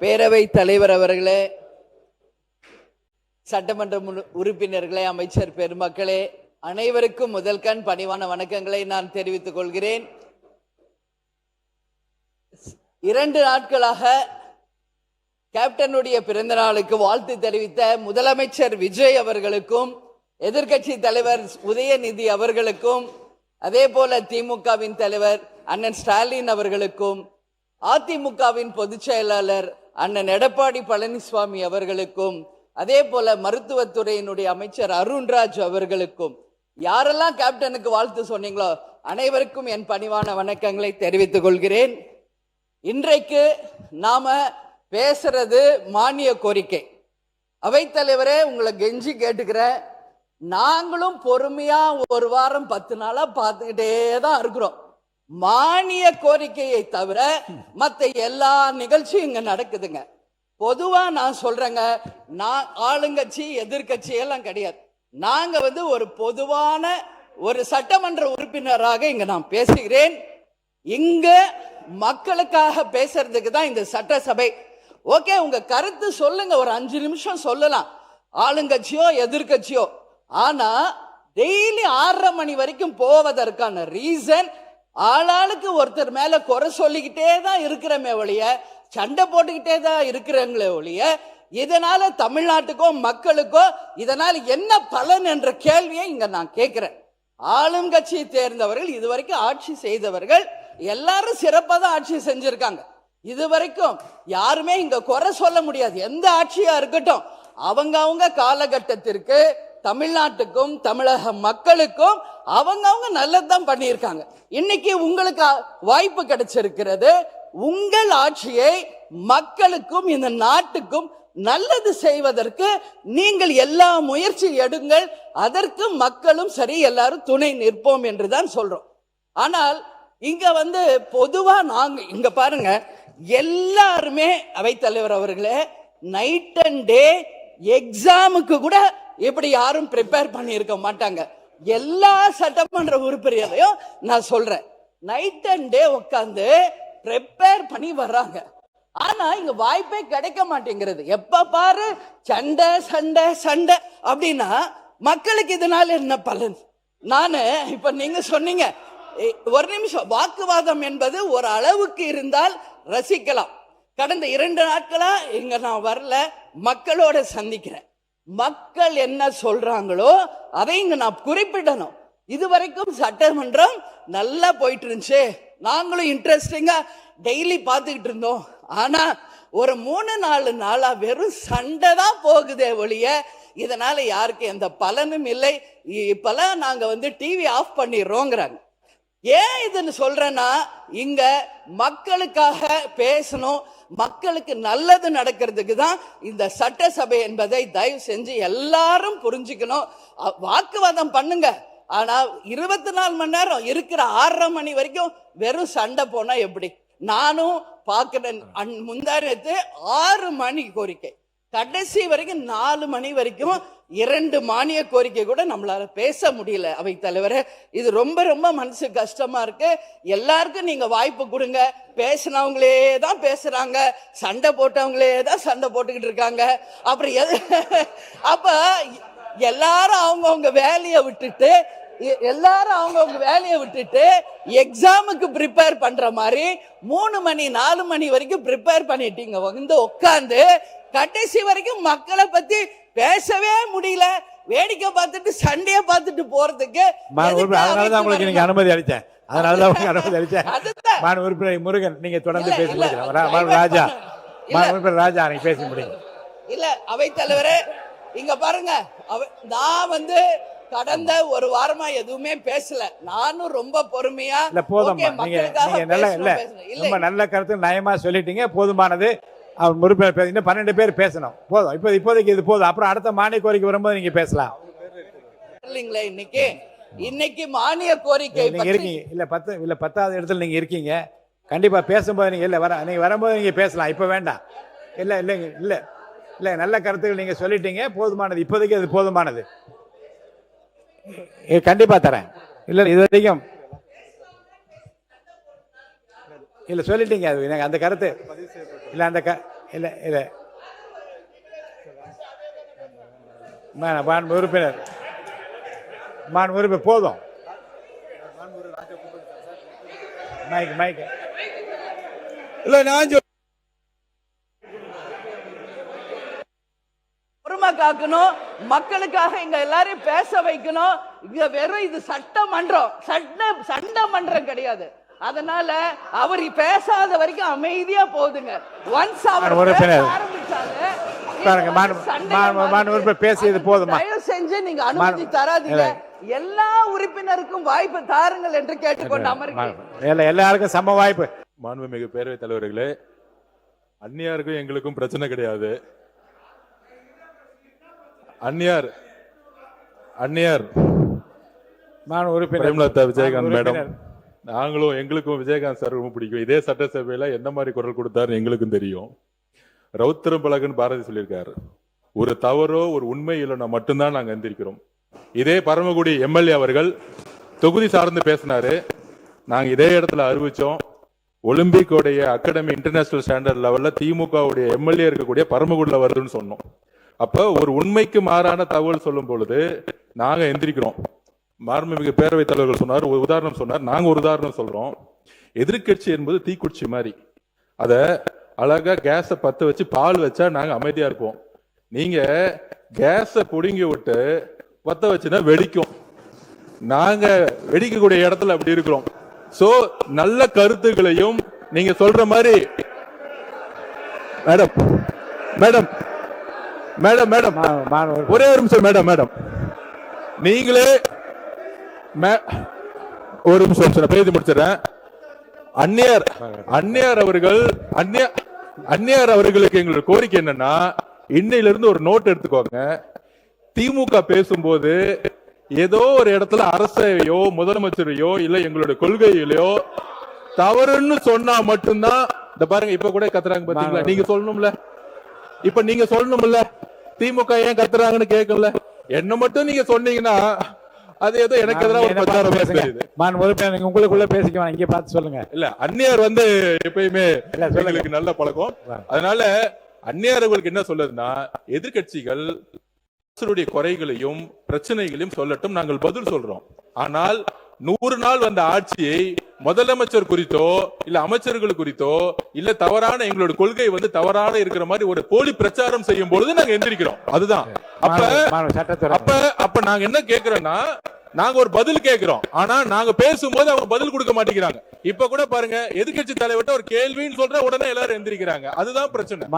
பேரவை தலைவர் அவர்களே, சட்டமன்ற உறுப்பினர்களே, அமைச்சர் பெருமக்களே, அனைவருக்கும் முதல்கண் பணிவான வணக்கங்களை நான் தெரிவித்துக் கொள்கிறேன். 2 நாட்களாக கேப்டனுடைய பிறந்த நாளுக்கு வாழ்த்து தெரிவித்த முதலமைச்சர் விஜய் அவர்களுக்கும், எதிர்க்கட்சி தலைவர் உதயநிதி அவர்களுக்கும், அதே போல திமுகவின் தலைவர் அண்ணன் ஸ்டாலின் அவர்களுக்கும், அதிமுகவின் பொதுச் செயலாளர் அண்ணன் எடப்பாடி பழனிசாமி அவர்களுக்கும், அதே போல மருத்துவத்துறையினுடைய அமைச்சர் அருண்ராஜ் அவர்களுக்கும், யாரெல்லாம் கேப்டனுக்கு வாழ்த்து சொன்னீங்களோ அனைவருக்கும் என் பணிவான வணக்கங்களை தெரிவித்துக் கொள்கிறேன். இன்றைக்கு நாம பேசுறது மானிய கோரிக்கை. அவைத்தலைவரே, உங்களை கெஞ்சி கேட்டுக்கிறேன், நாங்களும் பொறுமையா 1 வாரம் 10 நாளா பார்த்துக்கிட்டே தான் இருக்கிறோம். மானிய கோரிக்கையை தவிர மற்ற எல்லா நிகழ்ச்சியும் இங்க நடக்குதுங்க. பொதுவா நான் சொல்றேங்க, நான் ஆளுங்கட்சி எதிர்கட்சி எல்லாம் கிடையாது. நாங்க ஒரு பொதுவான ஒரு சட்டமன்ற உறுப்பினராக இங்க நான் பேசுகிறேன். இங்க மக்களுக்காக பேசுறதுக்கு தான் இந்த சட்டசபை. ஓகே, உங்க கருத்து சொல்லுங்க, ஒரு 5 நிமிஷம் சொல்லலாம், ஆளுங்கட்சியோ எதிர்கட்சியோ. ஆனா டெய்லி 6:30 மணி வரைக்கும் போவதற்கான ரீசன், ஆளாளுக்கு ஒருத்தர் மேல குறை சொல்லிக்கிட்டே தான் இருக்கிறமே ஒழிய, சண்டை போட்டுக்கிட்டே தான் இருக்கிறாங்களே ஒழிய, இதனால தமிழ்நாட்டுக்கோ மக்களுக்கோ இதனால என்ன பலன் என்ற கேள்வியை இங்க நான் கேட்கிறேன். ஆளுங்கட்சியை தேர்ந்தவர்கள், இதுவரைக்கும் ஆட்சி செய்தவர்கள் எல்லாரும் சிறப்பாக தான் ஆட்சி செஞ்சிருக்காங்க. இதுவரைக்கும் யாருமே இங்க குறை சொல்ல முடியாது. எந்த ஆட்சியா இருக்கட்டும், அவங்க காலகட்டத்திற்கு தமிழ்நாட்டுக்கும் தமிழக மக்களுக்கும் அவங்க நல்லதுதான் பண்ணியிருக்காங்க. இன்னைக்கு உங்களுக்கு வாய்ப்பு கிடைச்சிருக்கிறது. உங்கள் ஆட்சியை மக்களுக்கும் இந்த நாட்டுக்கும் நல்லது செய்வதற்கு நீங்கள் எல்லா முயற்சி எடுங்கள். அதற்கு மக்களும் சரி, எல்லாரும் துணை நிற்போம் என்றுதான் சொல்றோம். ஆனால் இங்க பொதுவா நாங்க இங்க பாருங்க, எல்லாருமே அவைத்தலைவர் அவர்களே, நைட் அண்ட் டே எக்ஸாமுக்கு கூட இப்படி யாரும் ப்ரிப்பேர் பண்ணியிருக்க மாட்டாங்க. எல்லா சட்டமன்ற உறுப்பினரையும் நான் சொல்றேன், நைட் அண்ட் டே உட்காந்து ப்ரிப்பேர் பண்ணி வர்றாங்க. ஆனா இங்க வாய்ப்பே கிடைக்க மாட்டேங்கிறது. எப்ப பாரு சண்டை சண்டை சண்டை அப்படின்னா மக்களுக்கு இதனால என்ன பலன்? நானு இப்ப நீங்க சொன்னீங்க, ஒரு நிமிஷம், வாக்குவாதம் என்பது ஒரு அளவுக்கு இருந்தால் ரசிக்கலாம். கடந்த 2 நாட்களா இங்க நான் வரல, மக்களோட சந்திக்கிறேன். மக்கள் என்ன சொல்றாங்களோ அதை இங்க நான் குறிப்பிடணும். இதுவரைக்கும் சட்டமன்றம் நல்லா போயிட்டு இருந்துச்சு, நாங்களும் இன்ட்ரெஸ்டிங்கா டெய்லி பார்த்துக்கிட்டு இருந்தோம். ஆனா ஒரு 3-4 நாளா வெறும் சண்டை தான் போகுதே ஒழிய இதனால யாருக்கு எந்த பலனும் இல்லை. இப்பெல்லாம் நாங்க டிவி ஆஃப் பண்ணிடுறோங்கிறாங்க. ஏன் இதுன்னு சொல்றேன்னா, இங்க மக்களுக்காக பேசணும், மக்களுக்கு நல்லது நடக்கிறதுக்கு தான் இந்த சட்டசபை என்பதை தயவு செஞ்சு எல்லாரும் புரிஞ்சுக்கணும். வாக்குவாதம் பண்ணுங்க, ஆனா 24 மணி நேரம் இருக்கிற 6:30 மணி வரைக்கும் வெறும் சண்டை போனா எப்படி? நானும் பார்க்கிறேன். முந்தானத்து 6 மணி கோரிக்கை, கடைசி வரைக்கும் 4 மணி வரைக்கும் 2 மானிய கோரிக்கை கூட நம்மளால பேச முடியல. அவை தலைவரே, இது ரொம்ப ரொம்ப மனசு கஷ்டமா இருக்கு. எல்லாருக்கும் நீங்க வாய்ப்பு கொடுங்க. பேசினவங்களே தான் பேசுறாங்க, சண்டை போட்டவங்களே தான் சண்டை போட்டுக்கிட்டு இருக்காங்க. அப்புறம் அப்ப எல்லாரும் அவங்கவுங்க வேலையை விட்டுட்டு எக்ஸாமுக்கு ப்ரிப்பேர் பண்ற மாதிரி 3 மணி 4 மணி வரைக்கும் ப்ரிப்பேர் பண்ணிட்டீங்க. உட்கார்ந்து கடைசி வரைக்கும் மக்களை பத்தி பேசவே முடியல. வேடிக்கை பார்த்துட்டு சண்டையை பார்த்துட்டு போறதுக்கு அனுமதி அளித்தேன். முருகன், நீங்க தொடர்ந்து ராஜா நீங்க பேச முடியும் இல்ல? அவை தலைவரே, இங்க பாருங்க, நான் கடந்த 1 வாரமா எதுவுமே பேசல. நானும் ரொம்ப பொறுமையா இல்ல, போதும், ரொம்ப நல்ல கருத்து நயமா சொல்லிட்டீங்க, போதுமானது. அவர் உறுப்பினர் இன்னும் 12 பேர் பேசணும், போதும். இப்போதைக்கு இது போதும். அப்புறம் அடுத்த மானிய கோரிக்கை வரும்போது நீங்க பேசலாம். இல்லைங்களா? இன்னைக்கு மானிய கோரிக்கை நீங்க இருக்கீங்க இல்ல, 10வது இடத்துல நீங்க இருக்கீங்க. கண்டிப்பா பேசும்போது நீங்க நீங்க வரும்போது நீங்க பேசலாம், இப்ப வேண்டாம். இல்ல நல்ல கருத்துக்கள் நீங்க சொல்லிட்டீங்க, போதுமானது. இப்போதைக்கு அது போதுமானது. கண்டிப்பா தரேன். இல்ல இது வரைக்கும் இல்ல சொல்லிட்டீங்க, அது அந்த கருத்து இல்ல, அந்த இல்லை இல்லை மாண்பு உறுப்பினர் போதும். மைக் இல்ல நான் பொறுமை காக்கணும், மக்களுக்காக இங்க எல்லாரையும் பேச வைக்கணும். இங்க வெறும் இது சட்டமன்றம் கிடையாது. அதனால அவர் பேசாத வரைக்கும் அமைதியா போகுதுங்க. ஒன்ஸ் அவர் ஆரம்பிச்சாலே பேசியது போதுமா? தயவு செஞ்சு நீங்க அனுமதி தராதீங்க. எல்லா உறுப்பினருக்கும் வாய்ப்பு தாருங்கள் என்று கேட்டுக்கொண்டு அமர்கிறேன். எல்லாருக்கும் சம வாய்ப்பு. மாண்புமிகு பேரவைத் தலைவர்களே, அந்நியாருக்கும் எங்களுக்கும் பிரச்சனை கிடையாது. அந்நியார் பிரேமலதா விஜயகாந்த் மேடம், நாங்களும் எங்களுக்கும் விஜயகாந்த் சார் ரொம்ப பிடிக்கும். இதே சட்டசபையில எந்த மாதிரி குரல் கொடுத்தாரு எங்களுக்கும் தெரியும். ரவுத்திரம் பழகுன்னு பாரதி சொல்லியிருக்காரு. ஒரு தவறோ ஒரு உண்மை இல்லைன்னா மட்டும்தான் நாங்க எந்திரிக்கிறோம். இதே பரமக்குடி எம்எல்ஏ அவர்கள் தொகுதி சார்ந்து பேசினாரு. நாங்க இதே இடத்துல அறிவிச்சோம். ஒலிம்பிக்கோடைய அகாடமி இன்டர்நேஷனல் ஸ்டாண்டர்ட் லெவல்ல திமுகவுடைய எம்எல்ஏ இருக்கக்கூடிய பரமக்குடியில் வருதுன்னு சொன்னோம். அப்ப ஒரு உண்மைக்கு மாறான தகவல் சொல்லும் பொழுது நாங்க எந்திரிக்கிறோம். மாண்புமிகு பேரவைத் தலைவர்கள் சொன்னார், ஒரு உதாரணம் சொன்னார், நாங்க ஒரு உதாரணம் சொல்றோம். எதிர்க்கட்சி என்பது தீக்குச்சி மாதிரி. அத அழகா கேஸ பத்த வச்சு பால் வச்சா நாங்க அமைதியா இருப்போம். நீங்க கேஸ புடுங்கி விட்டு பத்த வச்சுன்னா வெடிக்கும். நாங்க வெடிக்கக்கூடிய இடத்துல அப்படி இருக்கிறோம். சோ நல்ல கருத்துக்களையும் நீங்க சொல்ற மாதிரி மேடம் மேடம் மேடம் மேடம் ஒரே ஒரு நிமிஷம் மேடம் நீங்களே ஒரு நிமிஷம் பேசி முடிச்சிடறேன். அந்நியார் அவர்களுக்கு எங்களுடைய கோரிக்கை என்னன்னா, இன்னையில இருந்து ஒரு நோட் எடுத்துக்கோங்க. திமுக பேசும்போது ஏதோ ஒரு இடத்துல அரசையோ முதலமைச்சரையோ இல்ல எங்களுடைய கொள்கையிலையோ தவறுன்னு சொன்னா மட்டும்தான். இந்த பாருங்க, இப்ப கூட கத்துறாங்க பாத்தீங்களா? நீங்க சொல்லணும்ல, இப்ப நீங்க சொல்லணும்ல, திமுக ஏன் கத்துறாங்கன்னு கேட்கல. என்ன மட்டும் நீங்க சொன்னீங்கன்னா அது ஏதோ எனக்கு எதிராக ஒரு பிரச்சாரம் தெரியுது. உங்களுக்குள்ள பேசிக்கலாம், இங்க பார்த்து சொல்லுங்க. இல்ல, அந்நியார் எப்பயுமே எங்களுக்கு நல்ல பழக்கம். அதனால அந்நியார்களுக்கு என்ன சொல்லுதுன்னா, எதிர்கட்சிகள் குறைகளையும் பிரச்சனைகளையும் சொல்லட்டும், நாங்கள் பதில் சொல்றோம். ஆனால் 100 நாள் வந்த ஆட்சியை முதலமைச்சர் குறித்தோ இல்ல அமைச்சர்கள் குறித்தோ இல்ல தவறான எங்களுடைய கொள்கை தவறான இருக்கிற மாதிரி ஒரு போலி பிரச்சாரம் செய்யும் பொழுது நாங்க எந்திரிக்கிறோம். அதுதான். அப்ப நாங்க என்ன கேக்குறோம்னா, நாங்க ஒரு பதில் கேட்கிறோம். ஆனா நாங்க பேசும்போது அவங்க பதில் கொடுக்க மாட்டேங்கிறாங்க. இப்ப கூட பாருங்க, எதிர்க்கட்சி தலைவர்கிட்ட ஒரு கேள்வின்னு சொல்ற உடனே எல்லாரும் எந்திரிக்கிறாங்க. அதுதான் பிரச்சனை.